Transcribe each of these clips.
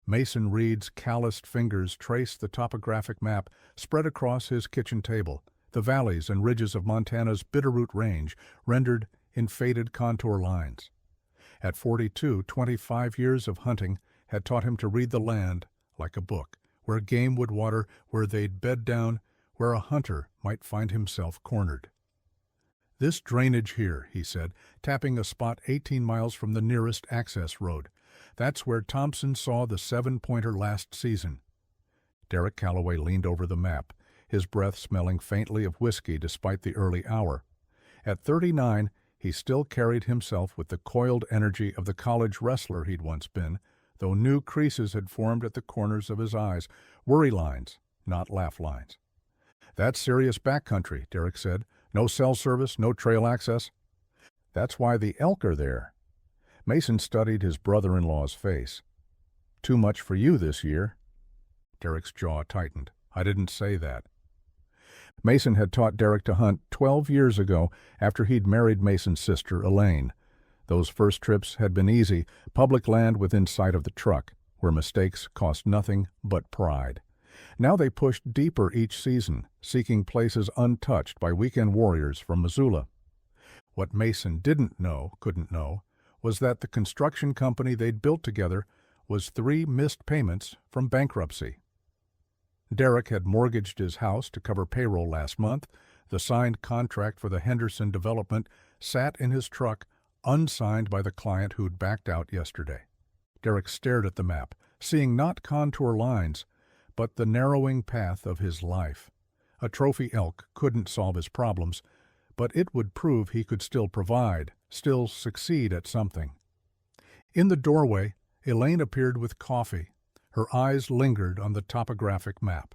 Mason Reid's calloused fingers traced the topographic map spread across his kitchen table, the valleys and ridges of Montana's Bitterroot Range rendered in faded contour lines. At 42, 25 years of hunting had taught him to read the land like a book, where game would water, where they'd bed down, where a hunter might find himself cornered. "This drainage here," he said, tapping a spot 18 miles from the nearest access road. "That's where Thompson saw the 7-pointer last season." Derek Calloway leaned over the map, his breath smelling faintly of whiskey despite the early hour. At 39, he still carried himself with the coiled energy of the college wrestler he'd once been, though new creases had formed at the corners of his eyes, worry lines, not laugh lines. "That's serious backcountry," Derek said. "No cell service, no trail access." "That's why the elk are there." Mason studied his brother-in-law's face. "Too much for you this year." Derek's jaw tightened. "I didn't say that." Mason had taught Derek to hunt 12 years ago after he'd married Mason's sister, Elaine. Those first trips had been easy, public land within sight of the truck, where mistakes cost nothing but pride. Now they pushed deeper each season, seeking places untouched by weekend warriors from Missoula. What Mason couldn't know, was that the construction company they'd built together was 3 missed payments from bankruptcy. Derek had mortgaged his house to cover payroll last month. The signed contract for the Henderson development sat in his truck, unsigned by the client who'd backed out yesterday. Derek stared at the map, seeing not contour lines, but the narrowing path of his life. A trophy elk couldn't solve his problems, but it would prove he could still provide, still succeed at something. In the doorway, Elaine appeared with coffee. Her eyes lingered on the topographic map.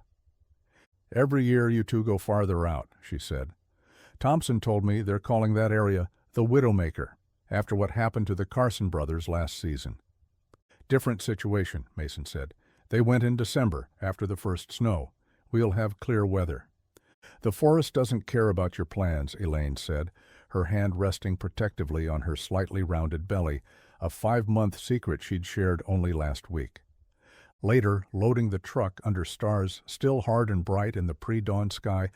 "Every year you two go farther out," she said. "Thompson told me they're calling that area the Widowmaker, after what happened to the Carson brothers last season." "Different situation," Mason said. "They went in December, after the first snow. We'll have clear weather." "The forest doesn't care about your plans," Elaine said, her hand resting protectively on her slightly rounded belly, a 5-month secret she'd shared only last week. Later, loading the truck under stars still hard and bright in the pre-dawn sky,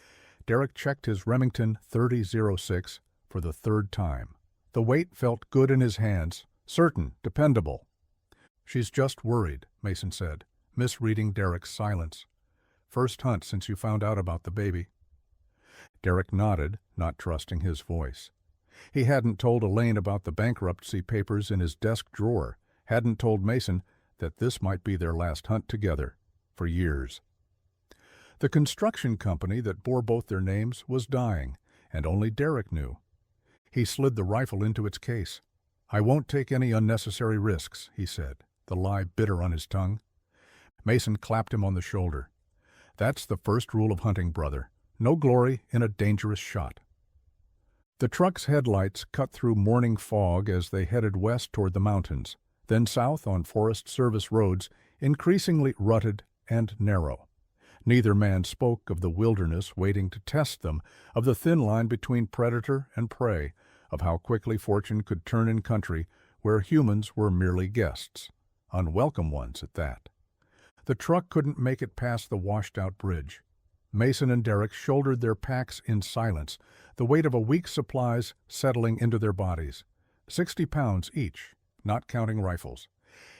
Derek checked his Remington 30-06 for the 3rd time. The weight felt good in his hands, certain, dependable. "She's just worried," Mason said, misreading Derek's silence. "First hunt since you found out about the baby." Derek nodded, not trusting his voice. He hadn't told Elaine about the bankruptcy papers in his desk drawer, hadn't told Mason that this might be their last hunt together, for years. The construction company that bore both their names was dying, and only Derek knew. He slid the rifle into its case. "I won't take any unnecessary risks," he said, the lie bitter on his tongue. Mason clapped him on the shoulder. "That's the first rule of hunting, brother. No glory in a dangerous shot." The truck's headlights cut through morning fog as they headed west toward the mountains, then south on Forest Service roads, increasingly rutted and narrow. Neither man spoke of the wilderness waiting to test them, of the thin line between predator and prey, of how quickly fortune could turn in country where humans were merely guests, unwelcome ones at that. The truck couldn't make it past the washed-out bridge. Mason and Derek shouldered their packs in silence, the weight of a week's supplies settling into their bodies. 60 pounds each, not counting rifles.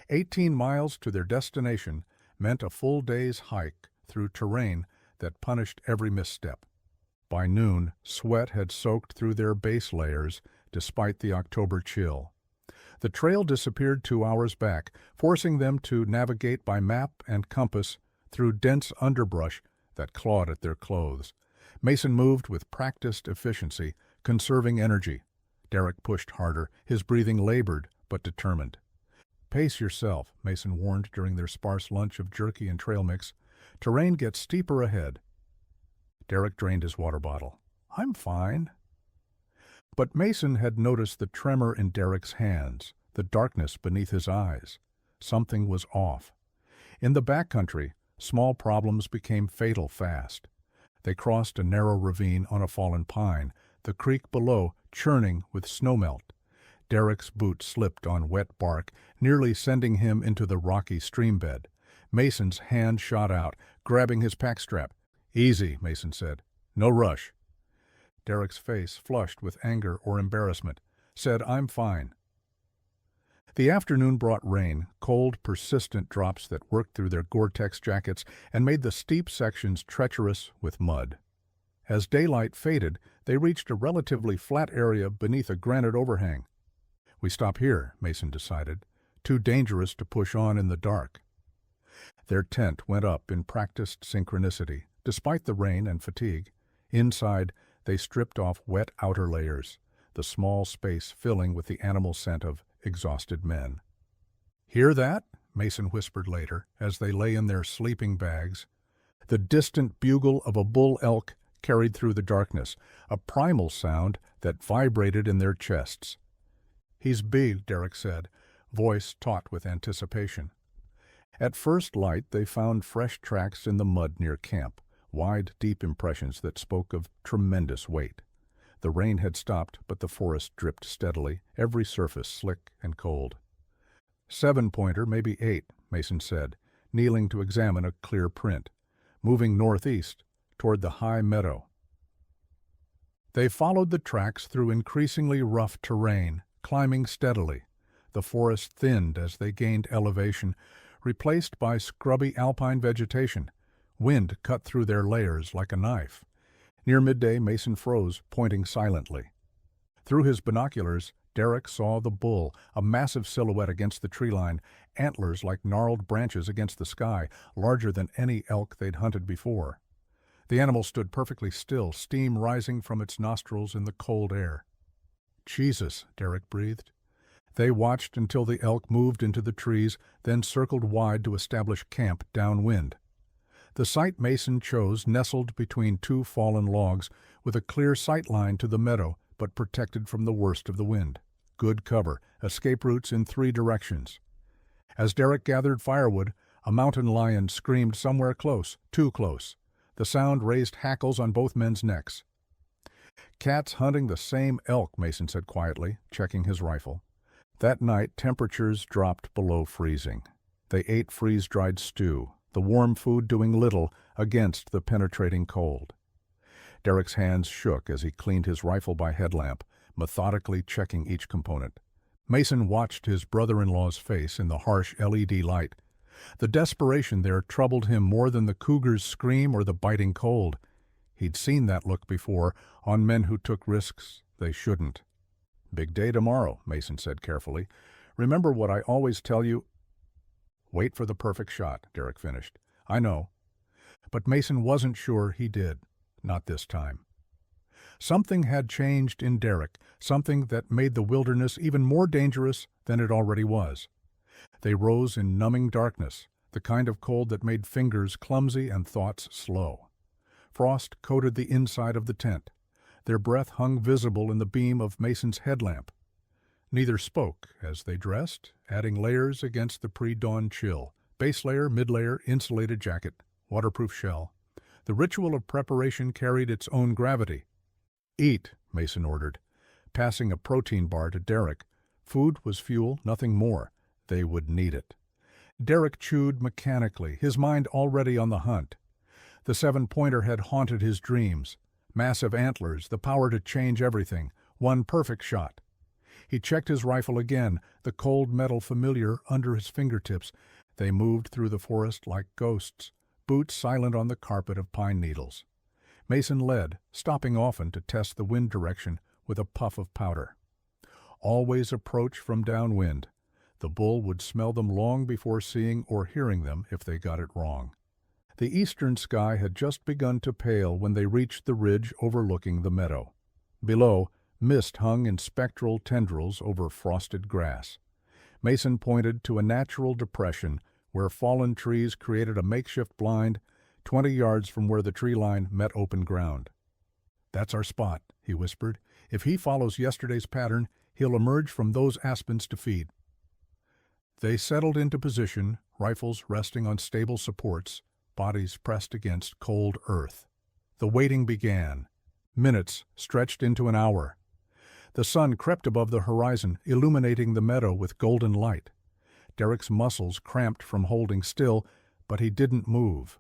18 miles to their destination meant a full day's hike through terrain that punished every misstep. By noon, sweat had soaked through their base layers despite the October chill. The trail disappeared 2 hours back, forcing them to navigate by map and compass through dense underbrush that clawed at their clothes. Mason moved with practiced efficiency, conserving energy. Derek pushed harder, his breathing labored but determined. "Pace yourself," Mason warned during their sparse lunch of jerky and trail mix. "Terrain gets steeper ahead." Derek drained his water bottle. "I'm fine." But Mason had noticed the tremor in Derek's hands, the darkness beneath his eyes. Something was off. In the backcountry, small problems became fatal fast. They crossed a narrow ravine on a fallen pine, the creek below churning with snowmelt. Derek's boot slipped on wet bark, nearly sending him into the rocky stream bed. Mason's hand shot out, grabbing his pack strap. "Easy," Mason said. "No rush." Derek's face flushed with anger or embarrassment. Said, "I'm fine." The afternoon brought rain, cold, persistent drops that worked through their Gore-Tex jackets and made the steep sections treacherous with mud. As daylight faded, they reached a relatively flat area beneath a granite overhang. "We stop here," Mason decided. "Too dangerous to push on in the dark." Their tent went up in practiced synchronicity, despite the rain and fatigue. Inside, they stripped off wet outer layers, the small space filling with the animal scent of exhausted men. "Hear that?" Mason whispered later, as they lay in their sleeping bags. The distant bugle of a bull elk carried through the darkness, a primal sound that vibrated in their chests. "He's big," Derek said, voice taut with anticipation. At first light they found fresh tracks in the mud near camp, wide, deep impressions that spoke of tremendous weight. The rain had stopped, but the forest dripped steadily, every surface slick and cold. 7-pointer, maybe 8, Mason said, kneeling to examine a clear print, moving northeast toward the high meadow. They followed the tracks through increasingly rough terrain, climbing steadily. The forest thinned as they gained elevation, replaced by scrubby alpine vegetation. Wind cut through their layers like a knife. Near midday, Mason froze, pointing silently. Through his binoculars, Derek saw the bull, a massive silhouette against the tree line, antlers like gnarled branches against the sky, larger than any elk they'd hunted before. The animal stood perfectly still, steam rising from its nostrils in the cold air. "Jesus," Derek breathed. They watched until the elk moved into the trees, then circled wide to establish camp downwind. The site Mason chose nestled between 2 fallen logs, with a clear sight line to the meadow, but protected from the worst of the wind. Good cover, escape routes in 3 directions. As Derek gathered firewood, a mountain lion screamed somewhere close, too close. The sound raised hackles on both men's necks. "Cats hunting the same elk," Mason said quietly, checking his rifle. That night, temperatures dropped below freezing. They ate freeze-dried stew, the warm food doing little against the penetrating cold. Derek's hands shook as he cleaned his rifle by headlamp, methodically checking each component. Mason watched his brother-in-law's face in the harsh LED light. The desperation there troubled him more than the cougar's scream or the biting cold. He'd seen that look before, on men who took risks they shouldn't. "Big day tomorrow," Mason said carefully. "Remember what I always tell you—" "Wait for the perfect shot," Derek finished. "I know." But Mason wasn't sure he did. Not this time. Something had changed in Derek, something that made the wilderness even more dangerous than it already was. They rose in numbing darkness, the kind of cold that made fingers clumsy and thoughts slow. Frost coated the inside of the tent. Their breath hung visible in the beam of Mason's headlamp. Neither spoke as they dressed, adding layers against the pre-dawn chill. Base layer, mid-layer, insulated jacket, waterproof shell. The ritual of preparation carried its own gravity. "Eat," Mason ordered, passing a protein bar to Derek. Food was fuel, nothing more. They would need it. Derek chewed mechanically, his mind already on the hunt. The 7-pointer had haunted his dreams. Massive antlers, the power to change everything, one perfect shot. He checked his rifle again, the cold metal familiar under his fingertips. They moved through the forest like ghosts, boots silent on the carpet of pine needles. Mason led, stopping often to test the wind direction with a puff of powder. Always approach from downwind. The bull would smell them long before seeing or hearing them if they got it wrong. The eastern sky had just begun to pale when they reached the ridge overlooking the meadow. Below, mist hung in spectral tendrils over frosted grass. Mason pointed to a natural depression where fallen trees created a makeshift blind 20 yards from where the tree line met open ground. "That's our spot," he whispered. "If he follows yesterday's pattern, he'll emerge from those aspens to feed." They settled into position, rifles resting on stable supports, bodies pressed against cold earth. The waiting began. Minutes stretched into an hour. The sun crept above the horizon, illuminating the meadow with golden light. Derek's muscles cramped from holding still, but he didn't move.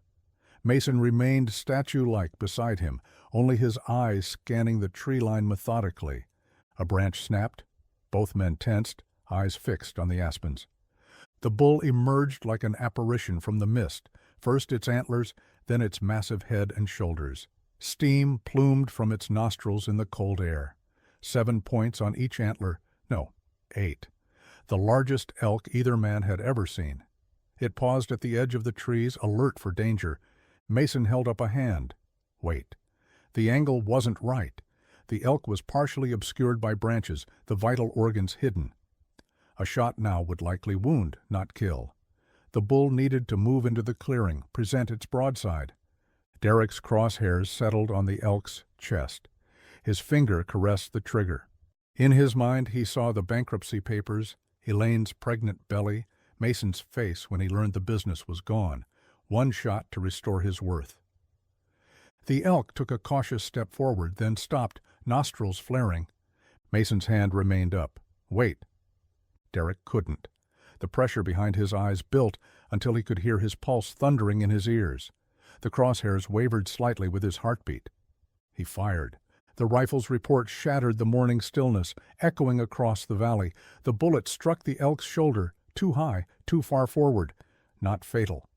Mason remained statue-like beside him, only his eyes scanning the tree line methodically. A branch snapped. Both men tensed, eyes fixed on the aspens. The bull emerged like an apparition from the mist, first its antlers, then its massive head and shoulders. Steam plumed from its nostrils in the cold air. 7 points on each antler, no, 8. The largest elk either man had ever seen. It paused at the edge of the trees, alert for danger. Mason held up a hand. Wait. The angle wasn't right. The elk was partially obscured by branches, the vital organs hidden. A shot now would likely wound, not kill. The bull needed to move into the clearing, present its broadside. Derek's crosshairs settled on the elk's chest. His finger caressed the trigger. In his mind he saw the bankruptcy papers, Elaine's pregnant belly, Mason's face when he learned the business was gone. One shot to restore his worth. The elk took a cautious step forward, then stopped, nostrils flaring. Mason's hand remained up. Wait. Derek couldn't. The pressure behind his eyes built until he could hear his pulse thundering in his ears. The crosshairs wavered slightly with his heartbeat. He fired. The rifle's report shattered the morning stillness, echoing across the valley. The bullet struck the elk's shoulder, too high, too far forward. Not fatal.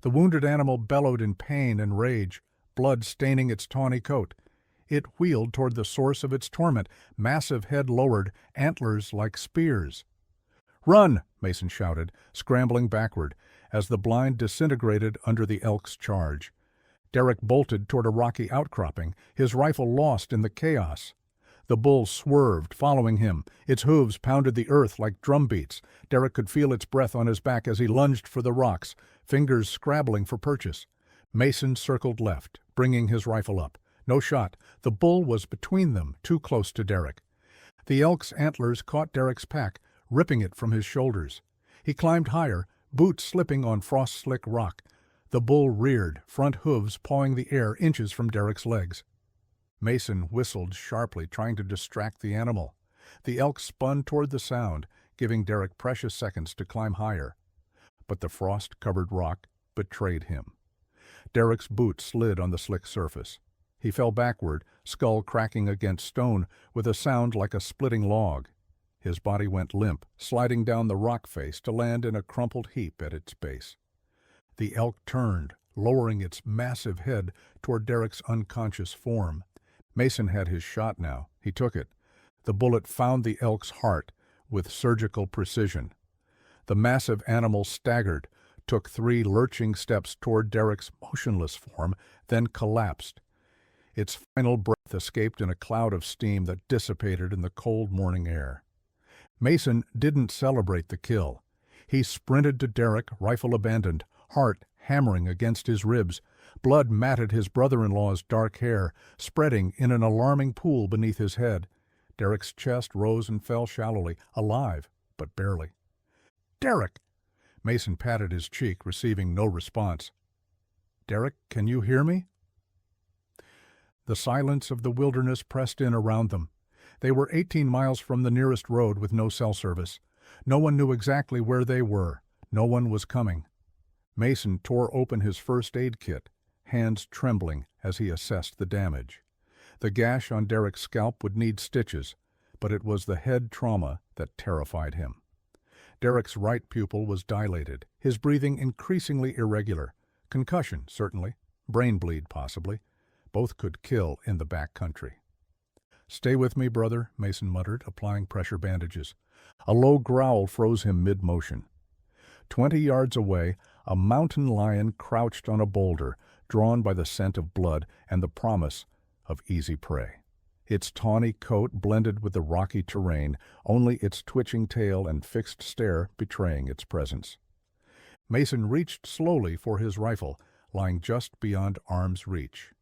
The wounded animal bellowed in pain and rage, blood staining its tawny coat. It wheeled toward the source of its torment, massive head lowered, antlers like spears. "Run!" Mason shouted, scrambling backward, as the blind disintegrated under the elk's charge. Derek bolted toward a rocky outcropping, his rifle lost in the chaos. The bull swerved, following him. Its hooves pounded the earth like drumbeats. Derek could feel its breath on his back as he lunged for the rocks, fingers scrabbling for purchase. Mason circled left, bringing his rifle up. No shot. The bull was between them, too close to Derek. The elk's antlers caught Derek's pack, ripping it from his shoulders. He climbed higher, boots slipping on frost-slick rock. The bull reared, front hooves pawing the air inches from Derek's legs. Mason whistled sharply, trying to distract the animal. The elk spun toward the sound, giving Derek precious seconds to climb higher. But the frost-covered rock betrayed him. Derek's boot slid on the slick surface. He fell backward, skull cracking against stone, with a sound like a splitting log. His body went limp, sliding down the rock face to land in a crumpled heap at its base. The elk turned, lowering its massive head toward Derek's unconscious form. Mason had his shot now. He took it. The bullet found the elk's heart with surgical precision. The massive animal staggered, took 3 lurching steps toward Derek's motionless form, then collapsed. Its final breath escaped in a cloud of steam that dissipated in the cold morning air. Mason didn't celebrate the kill. He sprinted to Derek, rifle abandoned, heart hammering against his ribs. Blood matted his brother-in-law's dark hair, spreading in an alarming pool beneath his head. Derek's chest rose and fell shallowly, alive, but barely. "Derek!" Mason patted his cheek, receiving no response. "Derek, can you hear me?" The silence of the wilderness pressed in around them. They were 18 miles from the nearest road with no cell service. No one knew exactly where they were. No one was coming. Mason tore open his first aid kit, hands trembling as he assessed the damage. The gash on Derek's scalp would need stitches, but it was the head trauma that terrified him. Derek's right pupil was dilated, his breathing increasingly irregular. Concussion, certainly. Brain bleed, possibly. Both could kill in the back country. "Stay with me, brother," Mason muttered, applying pressure bandages. A low growl froze him mid-motion. 20 yards away, a mountain lion crouched on a boulder, drawn by the scent of blood and the promise of easy prey. Its tawny coat blended with the rocky terrain, only its twitching tail and fixed stare betraying its presence. Mason reached slowly for his rifle, lying just beyond arm's reach.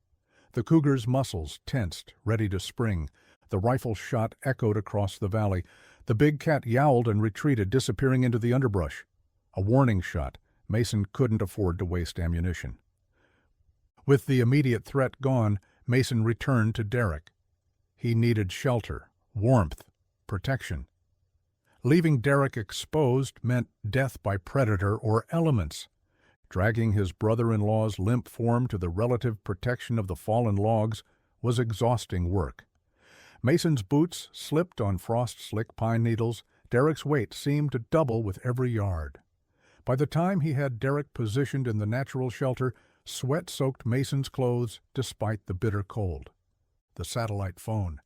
The cougar's muscles tensed, ready to spring. The rifle shot echoed across the valley. The big cat yowled and retreated, disappearing into the underbrush. A warning shot. Mason couldn't afford to waste ammunition. With the immediate threat gone, Mason returned to Derek. He needed shelter, warmth, protection. Leaving Derek exposed meant death by predator or elements. Dragging his brother-in-law's limp form to the relative protection of the fallen logs was exhausting work. Mason's boots slipped on frost-slick pine needles. Derek's weight seemed to double with every yard. By the time he had Derek positioned in the natural shelter, sweat soaked Mason's clothes despite the bitter cold. The satellite phone.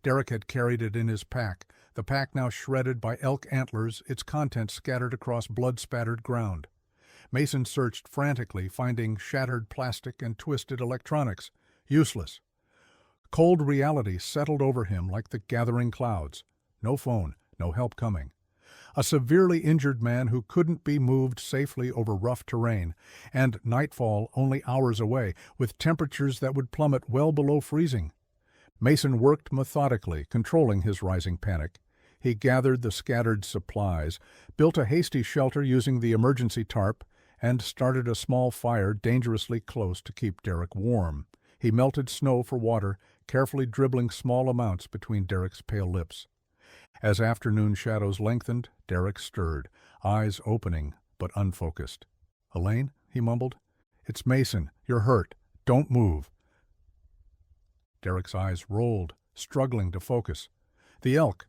Derek had carried it in his pack, the pack now shredded by elk antlers, its contents scattered across blood-spattered ground. Mason searched frantically, finding shattered plastic and twisted electronics. Useless. Cold reality settled over him like the gathering clouds. No phone, no help coming. A severely injured man who couldn't be moved safely over rough terrain, and nightfall only hours away, with temperatures that would plummet well below freezing. Mason worked methodically, controlling his rising panic. He gathered the scattered supplies, built a hasty shelter using the emergency tarp, and started a small fire dangerously close to keep Derek warm. He melted snow for water, carefully dribbling small amounts between Derek's pale lips. As afternoon shadows lengthened, Derek stirred, eyes opening but unfocused. "Elaine," he mumbled. "It's Mason. You're hurt. Don't move." Derek's eyes rolled, struggling to focus. "The elk.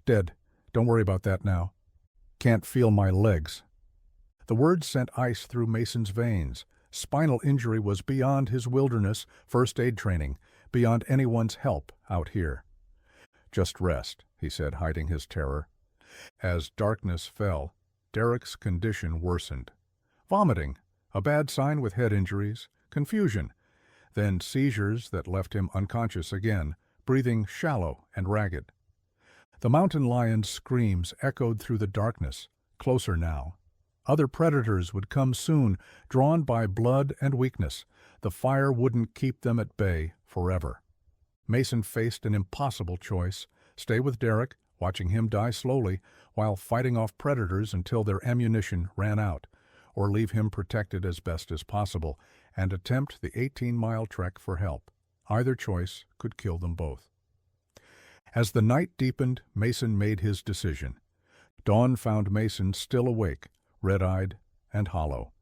Dead. Don't worry about that now. Can't feel my legs." The words sent ice through Mason's veins. Spinal injury was beyond his wilderness first aid training, beyond anyone's help out here. "Just rest," he said, hiding his terror. As darkness fell, Derek's condition worsened. Vomiting, a bad sign with head injuries, confusion, then seizures that left him unconscious again, breathing shallow and ragged. The mountain lion's screams echoed through the darkness, closer now. Other predators would come soon, drawn by blood and weakness. The fire wouldn't keep them at bay forever. Mason faced an impossible choice: stay with Derek, watching him die slowly, while fighting off predators until their ammunition ran out, or leave him protected as best as possible, and attempt the 18-mile trek for help. Either choice could kill them both. As the night deepened, Mason made his decision. Dawn found Mason still awake, red-eyed and hollow.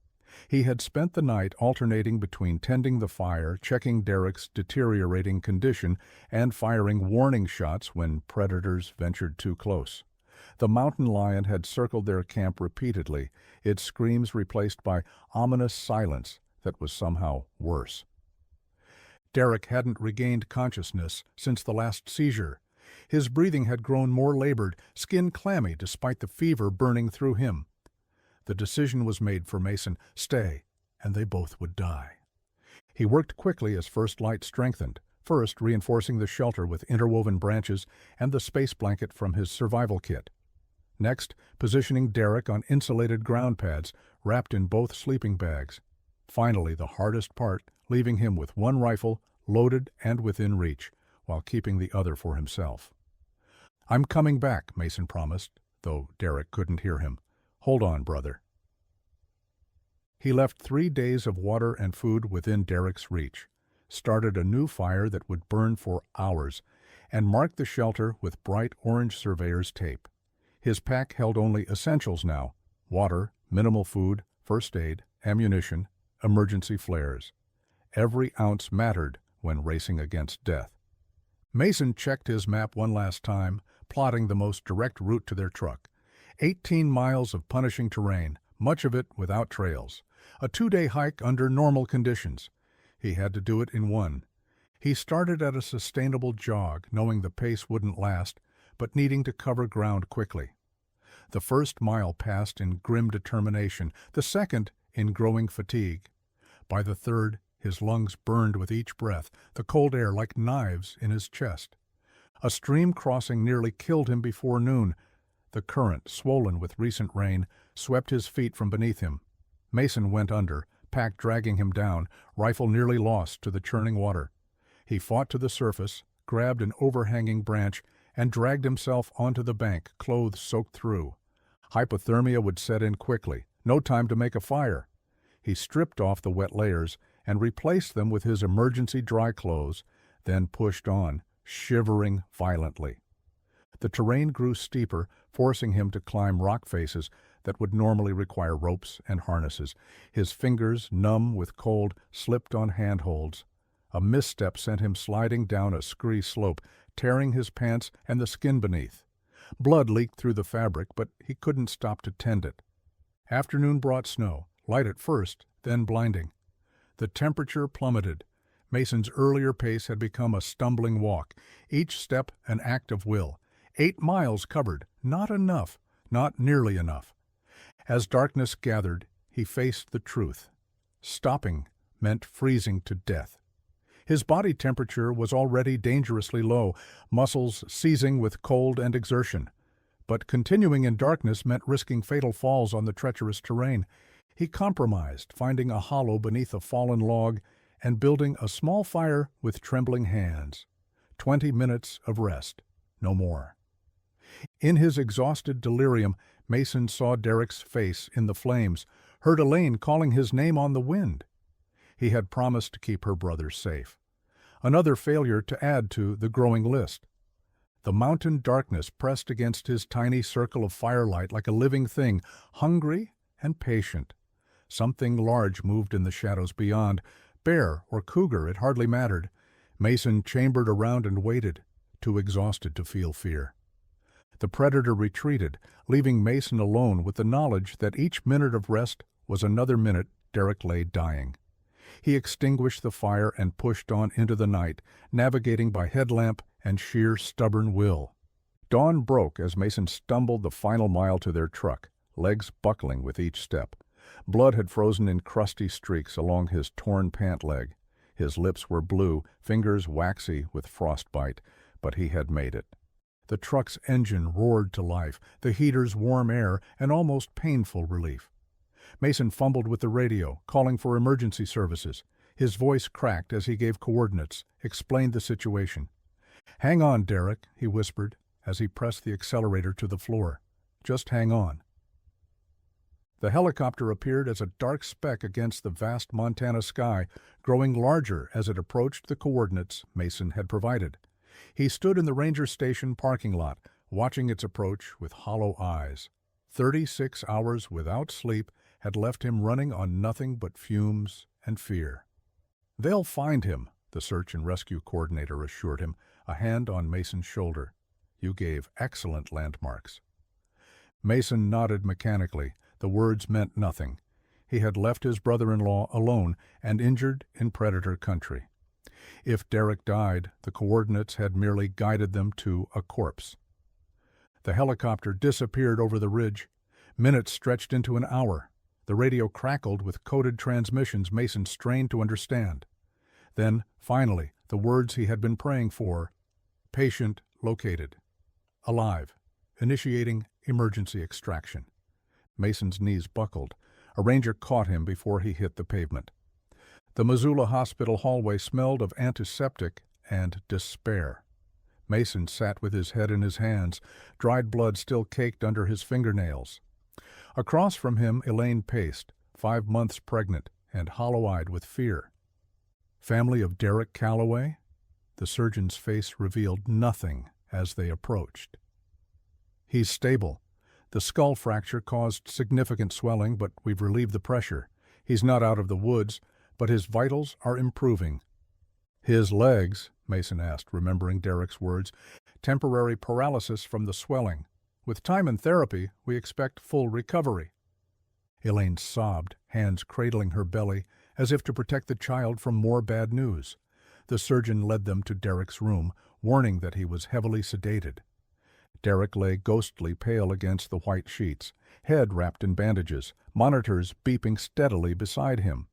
He had spent the night alternating between tending the fire, checking Derek's deteriorating condition, and firing warning shots when predators ventured too close. The mountain lion had circled their camp repeatedly, its screams replaced by ominous silence that was somehow worse. Derek hadn't regained consciousness since the last seizure. His breathing had grown more labored, skin clammy despite the fever burning through him. The decision was made for Mason: stay, and they both would die. He worked quickly as first light strengthened, first reinforcing the shelter with interwoven branches and the space blanket from his survival kit. Next, positioning Derek on insulated ground pads, wrapped in both sleeping bags. Finally, the hardest part, leaving him with one rifle, loaded and within reach, while keeping the other for himself. "I'm coming back," Mason promised, though Derek couldn't hear him. "Hold on, brother." He left 3 days of water and food within Derek's reach, started a new fire that would burn for hours, and marked the shelter with bright orange surveyor's tape. His pack held only essentials now: water, minimal food, first aid, ammunition, emergency flares. Every ounce mattered when racing against death. Mason checked his map one last time, plotting the most direct route to their truck. 18 miles of punishing terrain, much of it without trails. A 2-day hike under normal conditions. He had to do it in one. He started at a sustainable jog, knowing the pace wouldn't last, but needing to cover ground quickly. The first mile passed in grim determination, the second in growing fatigue. By the third, his lungs burned with each breath, the cold air like knives in his chest. A stream crossing nearly killed him before noon. The current, swollen with recent rain, swept his feet from beneath him. Mason went under, pack dragging him down, rifle nearly lost to the churning water. He fought to the surface, grabbed an overhanging branch, and dragged himself onto the bank, clothes soaked through. Hypothermia would set in quickly. No time to make a fire. He stripped off the wet layers and replaced them with his emergency dry clothes, then pushed on, shivering violently. The terrain grew steeper, forcing him to climb rock faces that would normally require ropes and harnesses. His fingers, numb with cold, slipped on handholds. A misstep sent him sliding down a scree slope, tearing his pants and the skin beneath. Blood leaked through the fabric, but he couldn't stop to tend it. Afternoon brought snow, light at first, then blinding. The temperature plummeted. Mason's earlier pace had become a stumbling walk, each step an act of will. 8 miles covered, not enough, not nearly enough. As darkness gathered, he faced the truth. Stopping meant freezing to death. His body temperature was already dangerously low, muscles seizing with cold and exertion. But continuing in darkness meant risking fatal falls on the treacherous terrain. He compromised, finding a hollow beneath a fallen log and building a small fire with trembling hands. 20 minutes of rest, no more. In his exhausted delirium, Mason saw Derek's face in the flames, heard Elaine calling his name on the wind. He had promised to keep her brother safe. Another failure to add to the growing list. The mountain darkness pressed against his tiny circle of firelight like a living thing, hungry and patient. Something large moved in the shadows beyond. Bear or cougar, it hardly mattered. Mason chambered around and waited, too exhausted to feel fear. The predator retreated, leaving Mason alone with the knowledge that each minute of rest was another minute Derek lay dying. He extinguished the fire and pushed on into the night, navigating by headlamp and sheer stubborn will. Dawn broke as Mason stumbled the final mile to their truck, legs buckling with each step. Blood had frozen in crusty streaks along his torn pant leg. His lips were blue, fingers waxy with frostbite, but he had made it. The truck's engine roared to life, the heater's warm air, an almost painful relief. Mason fumbled with the radio, calling for emergency services. His voice cracked as he gave coordinates, explained the situation. "Hang on, Derek," he whispered, as he pressed the accelerator to the floor. "Just hang on." The helicopter appeared as a dark speck against the vast Montana sky, growing larger as it approached the coordinates Mason had provided. He stood in the ranger station parking lot, watching its approach with hollow eyes. 36 hours without sleep had left him running on nothing but fumes and fear. "They'll find him," the search and rescue coordinator assured him, a hand on Mason's shoulder. "You gave excellent landmarks." Mason nodded mechanically. The words meant nothing. He had left his brother-in-law alone and injured in predator country. If Derek died, the coordinates had merely guided them to a corpse. The helicopter disappeared over the ridge. Minutes stretched into an hour. The radio crackled with coded transmissions Mason strained to understand. Then, finally, the words he had been praying for. "Patient located. Alive. Initiating emergency extraction." Mason's knees buckled. A ranger caught him before he hit the pavement. The Missoula hospital hallway smelled of antiseptic and despair. Mason sat with his head in his hands, dried blood still caked under his fingernails. Across from him Elaine paced, 5 months pregnant and hollow-eyed with fear. Family of Derek Calloway? The surgeon's face revealed nothing as they approached. "He's stable. The skull fracture caused significant swelling, but we've relieved the pressure. He's not out of the woods, but his vitals are improving." "His legs?" Mason asked, remembering Derek's words. "Temporary paralysis from the swelling. With time and therapy, we expect full recovery." Elaine sobbed, hands cradling her belly, as if to protect the child from more bad news. The surgeon led them to Derek's room, warning that he was heavily sedated. Derek lay ghostly pale against the white sheets, head wrapped in bandages, monitors beeping steadily beside him.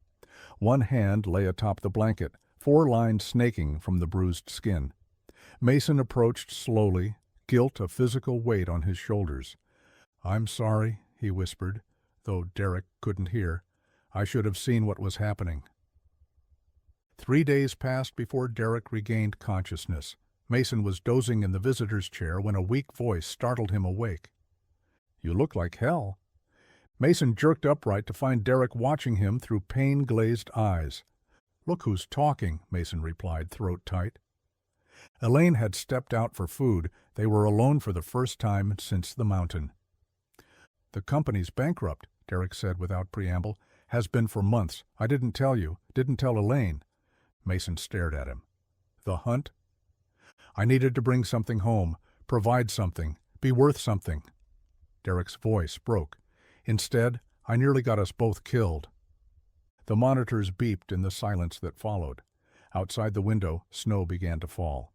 One hand lay atop the blanket, 4 lines snaking from the bruised skin. Mason approached slowly, guilt a physical weight on his shoulders. "I'm sorry," he whispered, though Derek couldn't hear. "I should have seen what was happening." 3 days passed before Derek regained consciousness. Mason was dozing in the visitor's chair when a weak voice startled him awake. "You look like hell." Mason jerked upright to find Derek watching him through pain-glazed eyes. "Look who's talking," Mason replied, throat tight. Elaine had stepped out for food. They were alone for the first time since the mountain. "The company's bankrupt," Derek said without preamble. "Has been for months. I didn't tell you. Didn't tell Elaine." Mason stared at him. "The hunt?" "I needed to bring something home, provide something, be worth something." Derek's voice broke. "Instead, I nearly got us both killed." The monitors beeped in the silence that followed. Outside the window, snow began to fall.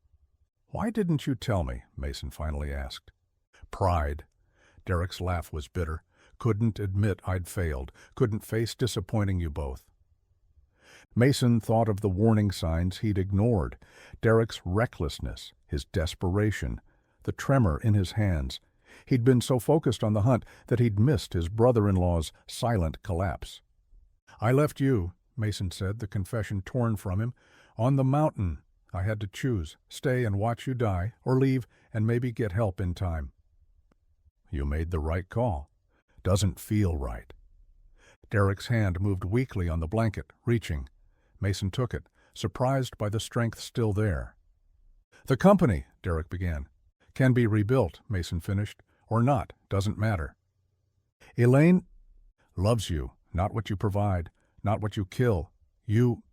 "Why didn't you tell me?" Mason finally asked. "Pride." Derek's laugh was bitter. "Couldn't admit I'd failed. Couldn't face disappointing you both." Mason thought of the warning signs he'd ignored. Derek's recklessness, his desperation, the tremor in his hands. He'd been so focused on the hunt that he'd missed his brother-in-law's silent collapse. "I left you," Mason said, the confession torn from him. "On the mountain. I had to choose, stay and watch you die, or leave and maybe get help in time." "You made the right call." "Doesn't feel right." Derek's hand moved weakly on the blanket, reaching. Mason took it, surprised by the strength still there. "The company," Derek began. "Can be rebuilt," Mason finished. "Or not, doesn't matter." "Elaine loves you, not what you provide, not what you kill. You—"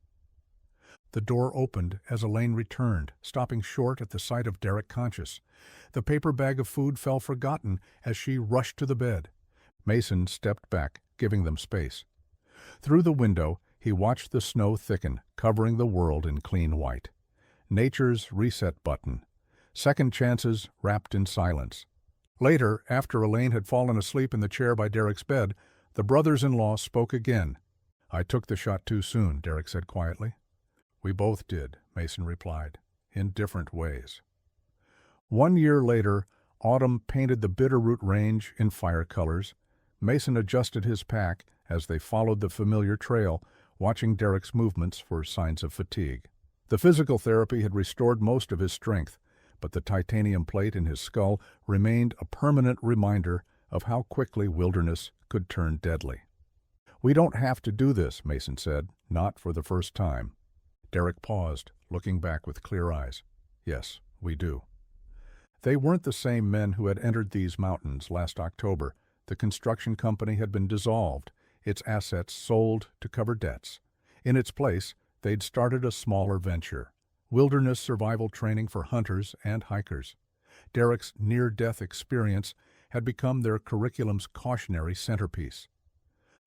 The door opened as Elaine returned, stopping short at the sight of Derek conscious. The paper bag of food fell forgotten as she rushed to the bed. Mason stepped back, giving them space. Through the window, he watched the snow thicken, covering the world in clean white. Nature's reset button. Second chances wrapped in silence. Later, after Elaine had fallen asleep in the chair by Derek's bed, the brothers-in-law spoke again. "I took the shot too soon," Derek said quietly. "We both did," Mason replied, "in different ways." 1 year later, autumn painted the Bitterroot range in fire colors. Mason adjusted his pack as they followed the familiar trail, watching Derek's movements for signs of fatigue. The physical therapy had restored most of his strength, but the titanium plate in his skull remained a permanent reminder of how quickly wilderness could turn deadly. "We don't have to do this," Mason said, "not for the first time." Derek paused, looking back with clear eyes. "Yes, we do." They weren't the same men who had entered these mountains last October. The construction company had been dissolved, its assets sold to cover debts. In its place, they'd started a smaller venture, wilderness survival training for hunters and hikers. Derek's near-death experience had become their curriculum's cautionary centerpiece.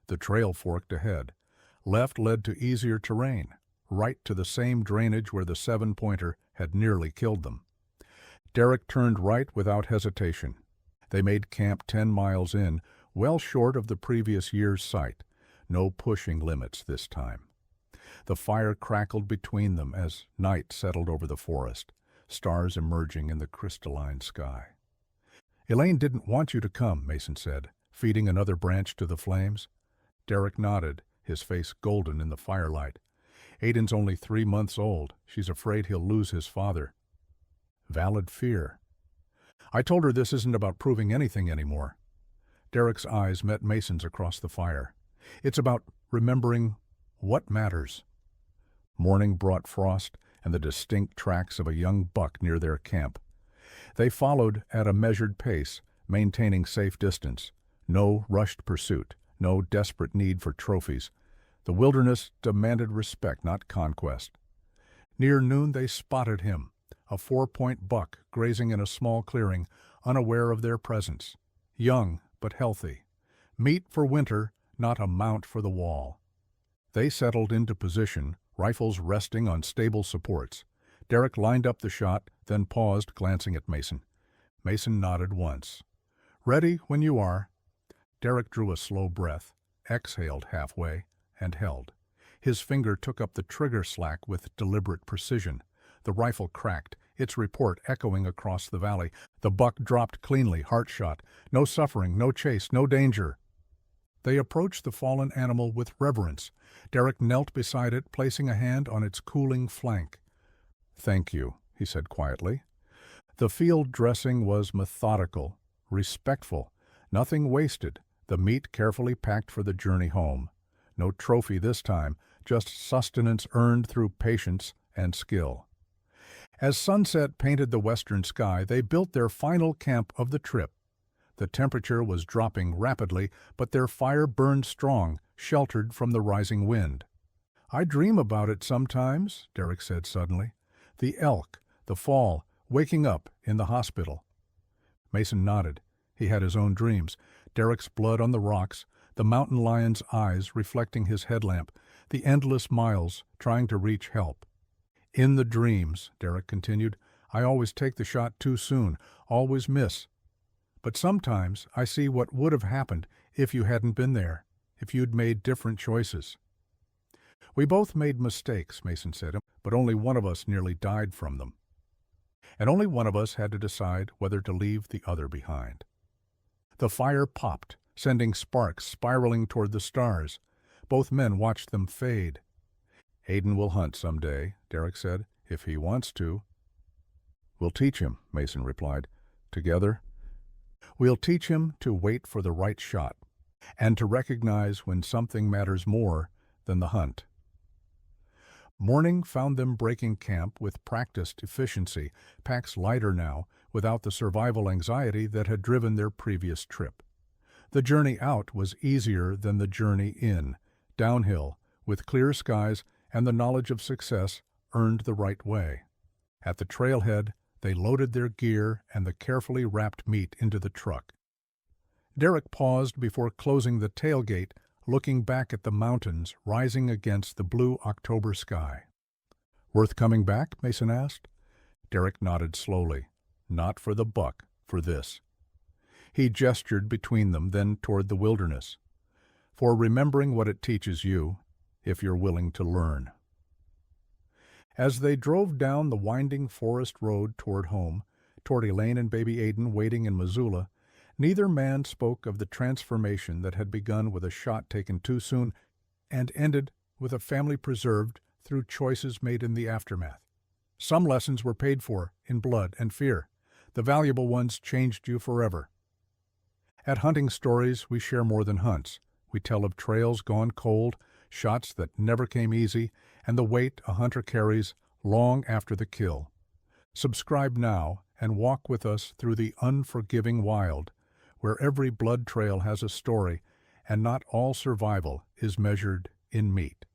The trail forked ahead. Left led to easier terrain, right to the same drainage where the 7-pointer had nearly killed them. Derek turned right without hesitation. They made camp 10 miles in, well short of the previous year's site. No pushing limits this time. The fire crackled between them as night settled over the forest, stars emerging in the crystalline sky. "Elaine didn't want you to come," Mason said, feeding another branch to the flames. Derek nodded, his face golden in the firelight. "Aiden's only 3 months old. She's afraid he'll lose his father." "Valid fear." "I told her this isn't about proving anything anymore." Derek's eyes met Mason's across the fire. "It's about remembering what matters." Morning brought frost and the distinct tracks of a young buck near their camp. They followed at a measured pace, maintaining safe distance. No rushed pursuit, no desperate need for trophies. The wilderness demanded respect, not conquest. Near noon they spotted him, a 4-point buck grazing in a small clearing, unaware of their presence. Young but healthy. Meat for winter, not a mount for the wall. They settled into position, rifles resting on stable supports. Derek lined up the shot, then paused, glancing at Mason. Mason nodded once. "Ready when you are." Derek drew a slow breath, exhaled halfway, and held. His finger took up the trigger slack with deliberate precision. The rifle cracked, its report echoing across the valley. The buck dropped cleanly, heart shot. No suffering, no chase, no danger. They approached the fallen animal with reverence. Derek knelt beside it, placing a hand on its cooling flank. "Thank you," he said quietly. The field dressing was methodical, respectful, nothing wasted, the meat carefully packed for the journey home. No trophy this time, just sustenance earned through patience and skill. As sunset painted the western sky, they built their final camp of the trip. The temperature was dropping rapidly, but their fire burned strong, sheltered from the rising wind. "I dream about it sometimes," Derek said suddenly. "The elk, the fall, waking up in the hospital." Mason nodded. He had his own dreams. Derek's blood on the rocks, the mountain lion's eyes reflecting his headlamp, the endless miles trying to reach help. "In the dreams," Derek continued, "I always take the shot too soon, always miss. But sometimes I see what would have happened if you hadn't been there, if you'd made different choices." "We both made mistakes," Mason said, "but only one of us nearly died from them. And only one of us had to decide whether to leave the other behind." The fire popped, sending sparks spiraling toward the stars. Both men watched them fade. "Aiden will hunt someday," Derek said, "if he wants to." "We'll teach him," Mason replied. "Together, we'll teach him to wait for the right shot, and to recognize when something matters more than the hunt." Morning found them breaking camp with practiced efficiency, packs lighter now, without the survival anxiety that had driven their previous trip. The journey out was easier than the journey in, downhill, with clear skies and the knowledge of success earned the right way. At the trailhead, they loaded their gear and the carefully wrapped meat into the truck. Derek paused before closing the tailgate, looking back at the mountains rising against the blue October sky. "Worth coming back?" Mason asked. Derek nodded slowly. "Not for the buck, for this." He gestured between them, then toward the wilderness. "For remembering what it teaches you, if you're willing to learn." As they drove down the winding forest road toward home, toward Elaine and baby Aiden waiting in Missoula, neither man spoke of the transformation that had begun with a shot taken too soon and ended with a family preserved through choices made in the aftermath. Some lessons were paid for in blood and fear. The valuable ones changed you forever. At Hunting Stories, we share more than hunts. We tell of trails gone cold, shots that never came easy, and the weight a hunter carries long after the kill. Subscribe now and walk with us through the unforgiving wild, where every blood trail has a story, and not all survival is measured in meat.